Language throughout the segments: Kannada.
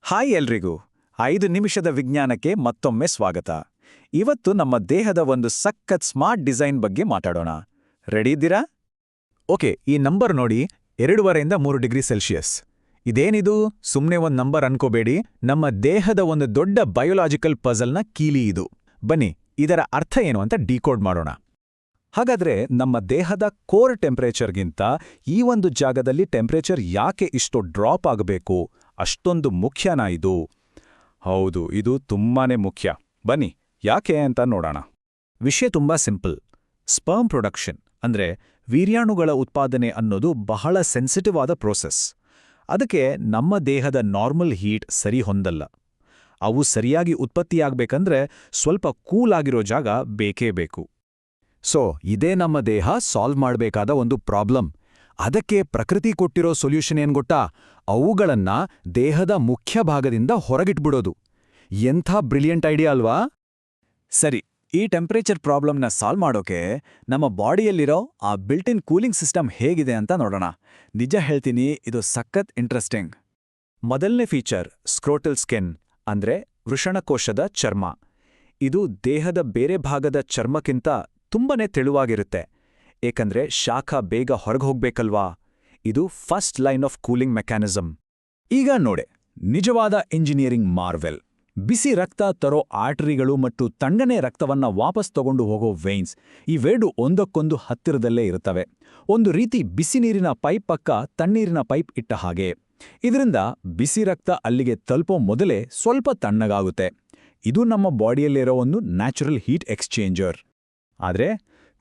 ಹಾಯ್ ಎಲ್ರಿಗೂ 5 ನಿಮಿಷದ ವಿಜ್ಞಾನಕ್ಕೆ ಮತ್ತೊಮ್ಮೆ ಸ್ವಾಗತ. ಇವತ್ತು ನಮ್ಮ ದೇಹದ ಒಂದು ಸಖತ್ ಸ್ಮಾರ್ಟ್ ಡಿಸೈನ್ ಬಗ್ಗೆ ಮಾತಾಡೋಣ. ರೆಡಿ ಇದ್ದೀರಾ? ಓಕೆ, ಈ ನಂಬರ್ ನೋಡಿ, 2.5 3 ಡಿಗ್ರಿ ಸೆಲ್ಸಿಯಸ್. ಇದೇನಿದು ಸುಮ್ನೆ ಒಂದು ನಂಬರ್ ಅನ್ಕೋಬೇಡಿ, ನಮ್ಮ ದೇಹದ ಒಂದು ದೊಡ್ಡ ಬಯೋಲಾಜಿಕಲ್ ಪಜಲ್ನ ಕೀಲಿ ಇದು. ಬನ್ನಿ, ಇದರ ಅರ್ಥ ಏನು ಅಂತ ಡಿಕೋಡ್ ಮಾಡೋಣ. ಹಾಗಾದ್ರೆ ನಮ್ಮ ದೇಹದ ಕೋರ್ ಟೆಂಪರೇಚರ್ಗಿಂತ ಈ ಒಂದು ಜಾಗದಲ್ಲಿ ಟೆಂಪರೇಚರ್ ಯಾಕೆ ಇಷ್ಟು ಡ್ರಾಪ್ ಆಗಬೇಕು? ಅಷ್ಟೊಂದು ಮುಖ್ಯನಾ ಇದು? ಹೌದು, ಇದು ತುಂಬಾನೇ ಮುಖ್ಯ. ಬನ್ನಿ, ಯಾಕೆ ಅಂತ ನೋಡೋಣ. ವಿಷಯ ತುಂಬಾ ಸಿಂಪಲ್. ಸ್ಪರ್ಮ್ ಪ್ರೊಡಕ್ಷನ್ ಅಂದ್ರೆ ವೀರ್ಯಾಣುಗಳ ಉತ್ಪಾದನೆ ಅನ್ನೋದು ಬಹಳ ಸೆನ್ಸಿಟಿವ್ ಆದ ಪ್ರೋಸೆಸ್. ಅದಕ್ಕೆ ನಮ್ಮ ದೇಹದ ನಾರ್ಮಲ್ ಹೀಟ್ ಸರಿ ಹೊಂದಲ್ಲ. ಅವು ಸರಿಯಾಗಿ ಉತ್ಪತ್ತಿಯಾಗಬೇಕಂದ್ರೆ ಸ್ವಲ್ಪ ಕೂಲ್ ಆಗಿರೋ ಜಾಗ ಬೇಕೇ ಬೇಕು. ಸೊ ಇದೇ ನಮ್ಮ ದೇಹ ಸಾಲ್ವ್ ಮಾಡಬೇಕಾದ ಒಂದು ಪ್ರಾಬ್ಲಮ್. ಅದಕ್ಕೆ ಪ್ರಕೃತಿ ಕೊಟ್ಟಿರೋ ಸೊಲ್ಯೂಷನ್ ಏನ್ ಗೊತ್ತಾ? ಅವುಗಳನ್ನ ದೇಹದ ಮುಖ್ಯ ಭಾಗದಿಂದ ಹೊರಗಿಟ್ಬಿಡೋದು. ಎಂಥ ಬ್ರಿಲಿಯಂಟ್ ಐಡಿಯಾ ಅಲ್ವಾ? ಸರಿ, ಈ ಟೆಂಪರೇಚರ್ ಪ್ರಾಬ್ಲಮ್ನ ಸಾಲ್ವ್ ಮಾಡೋಕೆ ನಮ್ಮ ಬಾಡಿಯಲ್ಲಿರೋ ಆ ಬಿಲ್ಟ್ ಇನ್ ಕೂಲಿಂಗ್ ಸಿಸ್ಟಮ್ ಹೇಗಿದೆ ಅಂತ ನೋಡೋಣ. ನಿಜ ಹೇಳ್ತೀನಿ, ಇದು ಸಖತ್ ಇಂಟ್ರೆಸ್ಟಿಂಗ್. ಮೊದಲನೇ ಫೀಚರ್ ಸ್ಕ್ರೋಟಲ್ ಸ್ಕಿನ್ ಅಂದ್ರೆ ವೃಷಣಕೋಶದ ಚರ್ಮ. ಇದು ದೇಹದ ಬೇರೆ ಭಾಗದ ಚರ್ಮಕ್ಕಿಂತ ತುಂಬನೇ ತೆಳುವಾಗಿರುತ್ತೆ. ಏಕಂದ್ರೆ ಶಾಖ ಬೇಗ ಹೊರಗೋಗ್ಬೇಕಲ್ವಾ? ಇದು first line of cooling mechanism. ಈಗ ನೋಡೆ, ನಿಜವಾದ ಇಂಜಿನಿಯರಿಂಗ್ ಮಾರ್ವೆಲ್. ಬಿಸಿ ರಕ್ತ ತರೋ ಆರ್ಟರಿಗಳು ಮತ್ತು ತಣ್ಣನೆ ರಕ್ತವನ್ನ ವಾಪಸ್ ತಗೊಂಡು ಹೋಗೋ ವೇನ್ಸ್, ಇವೆರಡು ಒಂದಕ್ಕೊಂದು ಹತ್ತಿರದಲ್ಲೇ ಇರುತ್ತವೆ. ಒಂದು ರೀತಿ ಬಿಸಿ ನೀರಿನ ಪೈಪ್ ಪಕ್ಕ ತಣ್ಣೀರಿನ ಪೈಪ್ ಇಟ್ಟ ಹಾಗೆ. ಇದರಿಂದ ಬಿಸಿ ರಕ್ತ ಅಲ್ಲಿಗೆ ತಲುಪೋ ಮೊದಲೇ ಸ್ವಲ್ಪ ತಣ್ಣಗಾಗುತ್ತೆ. ಇದು ನಮ್ಮ ಬಾಡಿಯಲ್ಲಿರೋ ಒಂದು ನ್ಯಾಚುರಲ್ ಹೀಟ್ ಎಕ್ಸ್ಚೇಂಜರ್. ಆದ್ರೆ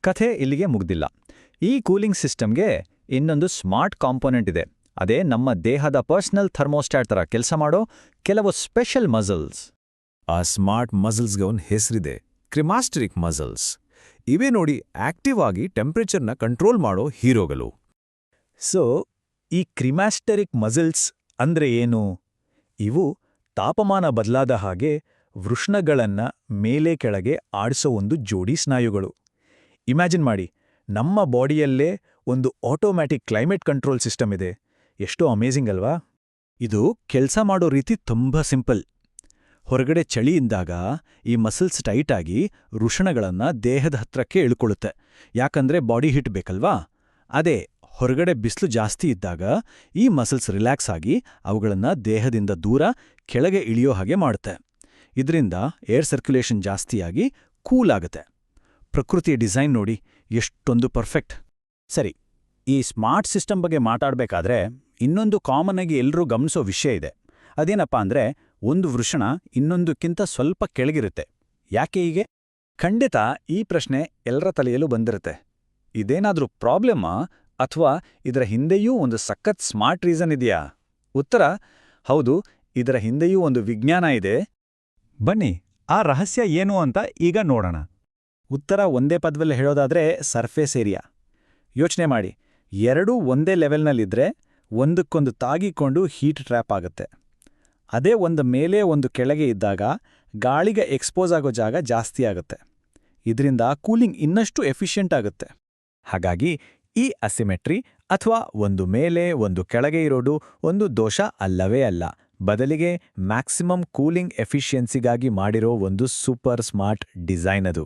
ಕಥೆ ಇಲ್ಲಿಗೆ ಮುಗ್ದಿಲ್ಲ. ಈ ಕೂಲಿಂಗ್ ಸಿಸ್ಟಮ್ಗೆ ಇನ್ನೊಂದು ಸ್ಮಾರ್ಟ್ ಕಾಂಪೋನೆಂಟ್ ಇದೆ. ಅದೇ ನಮ್ಮ ದೇಹದ ಪರ್ಸನಲ್ ಥರ್ಮೋಸ್ಟಾಟ್ ಥರ ಕೆಲಸ ಮಾಡೋ ಕೆಲವು ಸ್ಪೆಷಲ್ ಮಸಲ್ಸ್. ಆ ಸ್ಮಾರ್ಟ್ ಮಸಲ್ಸ್ಗೆ ಒಂದು ಹೆಸರಿದೆ, ಕ್ರಿಮಾಸ್ಟರಿಕ್ ಮಸಲ್ಸ್. ಇವೇ ನೋಡಿ ಆಕ್ಟಿವ್ ಆಗಿ ಟೆಂಪರೇಚರ್ನ ಕಂಟ್ರೋಲ್ ಮಾಡೋ ಹೀರೋಗಳು. ಸೊ ಈ ಕ್ರಿಮಾಸ್ಟರಿಕ್ ಮಸಲ್ಸ್ ಅಂದ್ರೆ ಏನು? ಇವು ತಾಪಮಾನ ಬದಲಾದ ಹಾಗೆ ವೃಷ್ಣಗಳನ್ನ ಮೇಲೆ ಕೆಳಗೆ ಆಡಿಸೋ ಒಂದು ಜೋಡಿ ಸ್ನಾಯುಗಳು. ಇಮ್ಯಾಜಿನ್ ಮಾಡಿ, ನಮ್ಮ ಬಾಡಿಯಲ್ಲೇ ಒಂದು ಆಟೋಮ್ಯಾಟಿಕ್ ಕ್ಲೈಮೇಟ್ ಕಂಟ್ರೋಲ್ ಸಿಸ್ಟಮ್ ಇದೆ. ಎಷ್ಟೋ ಅಮೇಜಿಂಗ್ ಅಲ್ವಾ? ಇದು ಕೆಲಸ ಮಾಡೋ ರೀತಿ ತುಂಬಾ ಸಿಂಪಲ್. ಹೊರಗಡೆ ಚಳಿ ಇದ್ದಾಗ ಈ ಮಸಲ್ಸ್ ಟೈಟ್ ಆಗಿ ವೃಷಣಗಳನ್ನ ದೇಹದ ಹತ್ರಕ್ಕೆ ಇಳ್ಕೊಳ್ಳುತ್ತೆ. ಯಾಕಂದ್ರೆ ಬಾಡಿ ಹೀಟ್ ಬೇಕಲ್ವಾ? ಅದೇ ಹೊರಗಡೆ ಬಿಸಿಲು ಜಾಸ್ತಿ ಇದ್ದಾಗ ಈ ಮಸಲ್ಸ್ ರಿಲ್ಯಾಕ್ಸ್ ಆಗಿ ಅವುಗಳನ್ನ ದೇಹದಿಂದ ದೂರ ಕೆಳಗೆ ಇಳಿಯೋ ಹಾಗೆ ಮಾಡುತ್ತೆ. ಇದರಿಂದ ಏರ್ ಸರ್ಕ್ಯುಲೇಷನ್ ಜಾಸ್ತಿಯಾಗಿ ಕೂಲ್ ಆಗುತ್ತೆ. ಪ್ರಕೃತಿಯ ಡಿಸೈನ್ ನೋಡಿ, ಎಷ್ಟೊಂದು ಪರ್ಫೆಕ್ಟ್. ಸರಿ, ಈ ಸ್ಮಾರ್ಟ್ ಸಿಸ್ಟಮ್ ಬಗ್ಗೆ ಮಾತಾಡಬೇಕಾದ್ರೆ ಇನ್ನೊಂದು ಕಾಮನ್ ಆಗಿ ಎಲ್ಲರೂ ಗಮನಿಸೋ ವಿಷಯ ಇದೆ. ಅದೇನಪ್ಪ ಅಂದ್ರೆ, ಒಂದು ವೃಷಣ ಇನ್ನೊಂದಕ್ಕಿಂತ ಸ್ವಲ್ಪ ಕೆಳಗಿರುತ್ತೆ. ಯಾಕೆ ಹೀಗೆ? ಖಂಡಿತ ಈ ಪ್ರಶ್ನೆ ಎಲ್ಲರ ತಲೆಯಲ್ಲೂ ಬಂದಿರುತ್ತೆ. ಇದೇನಾದ್ರೂ ಪ್ರಾಬ್ಲಮ್ಮಾ ಅಥವಾ ಇದರ ಹಿಂದೆಯೂ ಒಂದು ಸಖತ್ ಸ್ಮಾರ್ಟ್ ರೀಸನ್ ಇದೆಯಾ? ಉತ್ತರ ಹೌದು, ಇದರ ಹಿಂದೆಯೂ ಒಂದು ವಿಜ್ಞಾನ ಇದೆ. ಬನ್ನಿ, ಆ ರಹಸ್ಯ ಏನು ಅಂತ ಈಗ ನೋಡೋಣ. ಉತ್ತರ ಒಂದೇ ಪದದಲ್ಲಿ ಹೇಳೋದಾದ್ರೆ ಸರ್ಫೇಸ್ ಏರಿಯಾ. ಯೋಚನೆ ಮಾಡಿ, ಎರಡೂ ಒಂದೇ ಲೆವೆಲ್ನಲ್ಲಿದ್ರೆ ಒಂದಕ್ಕೊಂದು ತಾಗಿಕೊಂಡು ಹೀಟ್ ಟ್ರ್ಯಾಪ್ ಆಗುತ್ತೆ. ಅದೇ ಒಂದು ಮೇಲೆ ಒಂದು ಕೆಳಗೆ ಇದ್ದಾಗ ಗಾಳಿಗೆ ಎಕ್ಸ್ಪೋಸ್ ಆಗೋ ಜಾಗ ಜಾಸ್ತಿ ಆಗುತ್ತೆ. ಇದರಿಂದ ಕೂಲಿಂಗ್ ಇನ್ನಷ್ಟು ಎಫಿಷಿಯೆಂಟ್ ಆಗುತ್ತೆ. ಹಾಗಾಗಿ ಈ ಅಸಿಮೆಟ್ರಿ ಅಥವಾ ಒಂದು ಮೇಲೆ ಒಂದು ಕೆಳಗೆ ಇರೋದು ಒಂದು ದೋಷ ಅಲ್ಲವೇ ಅಲ್ಲ. ಬದಲಿಗೆ ಮ್ಯಾಕ್ಸಿಮಮ್ ಕೂಲಿಂಗ್ ಎಫಿಷಿಯನ್ಸಿಗಾಗಿ ಮಾಡಿರೋ ಒಂದು ಸೂಪರ್ ಸ್ಮಾರ್ಟ್ ಡಿಸೈನ್ ಅದು.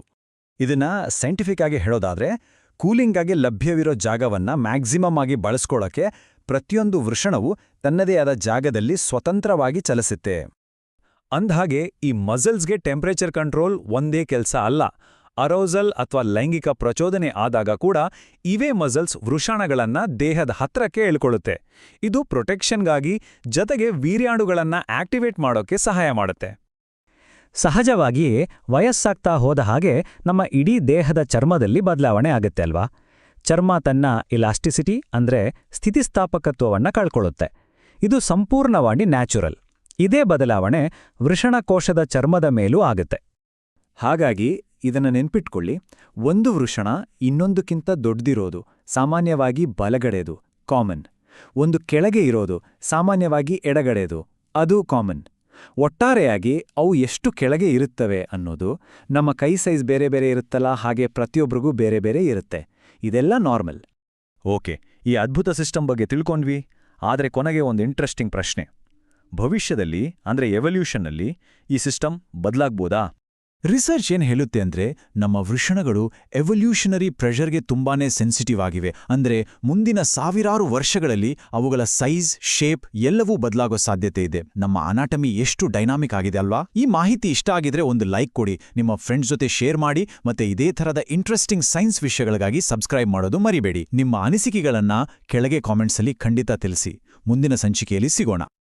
ಇದನ್ನ ಸೈಂಟಿಫಿಕ್ ಆಗಿ ಹೇಳೋದಾದ್ರೆ, ಕೂಲಿಂಗಾಗಿ ಲಭ್ಯವಿರೋ ಜಾಗವನ್ನ ಮ್ಯಾಕ್ಸಿಮಮ್ ಆಗಿ ಬಳಸ್ಕೊಳ್ಳೋಕೆ ಪ್ರತಿಯೊಂದು ವೃಷಣವು ತನ್ನದೇ ಆದ ಜಾಗದಲ್ಲಿ ಸ್ವತಂತ್ರವಾಗಿ ಚಲಿಸುತ್ತೆ. ಅಂದ್ಹಾಗೆ ಈ ಮಸಲ್ಸ್ಗೆ ಟೆಂಪರೇಚರ್ ಕಂಟ್ರೋಲ್ ಒಂದೇ ಕೆಲಸ ಅಲ್ಲ. ಅರೌಸಲ್ ಅಥವಾ ಲೈಂಗಿಕ ಪ್ರಚೋದನೆ ಆದಾಗ ಕೂಡ ಇವೇ ಮಸಲ್ಸ್ ವೃಷಣಗಳನ್ನ ದೇಹದ ಹತ್ರಕ್ಕೆ ಎಳ್ಕೊಳ್ಳುತ್ತೆ. ಇದು ಪ್ರೊಟೆಕ್ಷನ್ಗಾಗಿ, ಜೊತೆಗೆ ವೀರ್ಯಾಣುಗಳನ್ನ ಆಕ್ಟಿವೇಟ್ ಮಾಡೋಕೆ ಸಹಾಯ ಮಾಡುತ್ತೆ. ಸಹಜವಾಗಿಯೇ ವಯಸ್ಸಾಗ್ತಾ ಹೋದ ಹಾಗೆ ನಮ್ಮ ಇಡೀ ದೇಹದ ಚರ್ಮದಲ್ಲಿ ಬದಲಾವಣೆ ಆಗುತ್ತೆ ಅಲ್ವಾ? ಚರ್ಮ ತನ್ನ ಇಲಾಸ್ಟಿಸಿಟಿ ಅಂದ್ರೆ ಸ್ಥಿತಿಸ್ಥಾಪಕತ್ವವನ್ನ ಕಳ್ಕೊಳ್ಳುತ್ತೆ. ಇದು ಸಂಪೂರ್ಣವಾಗಿ ನ್ಯಾಚುರಲ್. ಇದೇ ಬದಲಾವಣೆ ವೃಷಣಕೋಶದ ಚರ್ಮದ ಮೇಲೂ ಆಗುತ್ತೆ. ಹಾಗಾಗಿ ಇದನ್ನು ನೆನ್ಪಿಟ್ಕೊಳ್ಳಿ, ಒಂದು ವೃಷಣ ಇನ್ನೊಂದಕ್ಕಿಂತ ದೊಡ್ಡದಿರೋದು ಸಾಮಾನ್ಯವಾಗಿ ಬಲಗಡೆದು ಕಾಮನ್. ಒಂದು ಕೆಳಗೆ ಇರೋದು ಸಾಮಾನ್ಯವಾಗಿ ಎಡಗಡೆದು ಅದು ಕಾಮನ್. ಒಟ್ಟಾರೆಯಾಗಿ ಅವು ಎಷ್ಟು ಕೆಳಗೆ ಇರುತ್ತವೆ ಅನ್ನೋದು, ನಮ್ಮ ಕೈ ಸೈಜ್ ಬೇರೆ ಬೇರೆ ಇರುತ್ತಲ್ಲ, ಹಾಗೆ ಪ್ರತಿಯೊಬ್ಬರಿಗೂ ಬೇರೆ ಬೇರೆ ಇರುತ್ತೆ. ಇದೆಲ್ಲ ನಾರ್ಮಲ್. ಓಕೆ, ಈ ಅದ್ಭುತ ಸಿಸ್ಟಮ್ ಬಗ್ಗೆ ತಿಳ್ಕೊಂಡ್ವಿ. ಆದರೆ ಕೊನೆಗೆ ಒಂದು ಇಂಟ್ರೆಸ್ಟಿಂಗ್ ಪ್ರಶ್ನೆ. ಭವಿಷ್ಯದಲ್ಲಿ ಅಂದ್ರೆ ಎವಲ್ಯೂಷನ್ನಲ್ಲಿ ಈ ಸಿಸ್ಟಮ್ ಬದಲಾಗ್ಬೋದಾ? ರಿಸರ್ಚ್ ಏನ್ ಹೇಳುತ್ತೆ ಅಂದ್ರೆ ನಮ್ಮ ವೃಷಣಗಳು ಎವಲ್ಯೂಷನರಿ ಪ್ರೆಷರ್ಗೆ ತುಂಬಾನೇ ಸೆನ್ಸಿಟಿವ್ ಆಗಿವೆ. ಅಂದ್ರೆ ಮುಂದಿನ ಸಾವಿರಾರು ವರ್ಷಗಳಲ್ಲಿ ಅವುಗಳ ಸೈಜ್, ಶೇಪ್ ಎಲ್ಲವೂ ಬದಲಾಗೋ ಸಾಧ್ಯತೆ ಇದೆ. ನಮ್ಮ ಅನಾಟಮಿ ಎಷ್ಟು ಡೈನಾಮಿಕ್ ಆಗಿದೆ ಅಲ್ವಾ? ಈ ಮಾಹಿತಿ ಇಷ್ಟ ಆಗಿದ್ರೆ ಒಂದು ಲೈಕ್ ಕೊಡಿ, ನಿಮ್ಮ ಫ್ರೆಂಡ್ಸ್ ಜೊತೆ ಶೇರ್ ಮಾಡಿ, ಮತ್ತೆ ಇದೇ ಥರದ ಇಂಟ್ರೆಸ್ಟಿಂಗ್ ಸೈನ್ಸ್ ವಿಷಯಗಳಿಗಾಗಿ ಸಬ್ಸ್ಕ್ರೈಬ್ ಮಾಡೋದು ಮರಿಬೇಡಿ. ನಿಮ್ಮ ಅನಿಸಿಕೆಗಳನ್ನ ಕೆಳಗೆ ಕಾಮೆಂಟ್ಸಲ್ಲಿ ಖಂಡಿತ ತಿಳಿಸಿ. ಮುಂದಿನ ಸಂಚಿಕೆಯಲ್ಲಿ ಸಿಗೋಣ.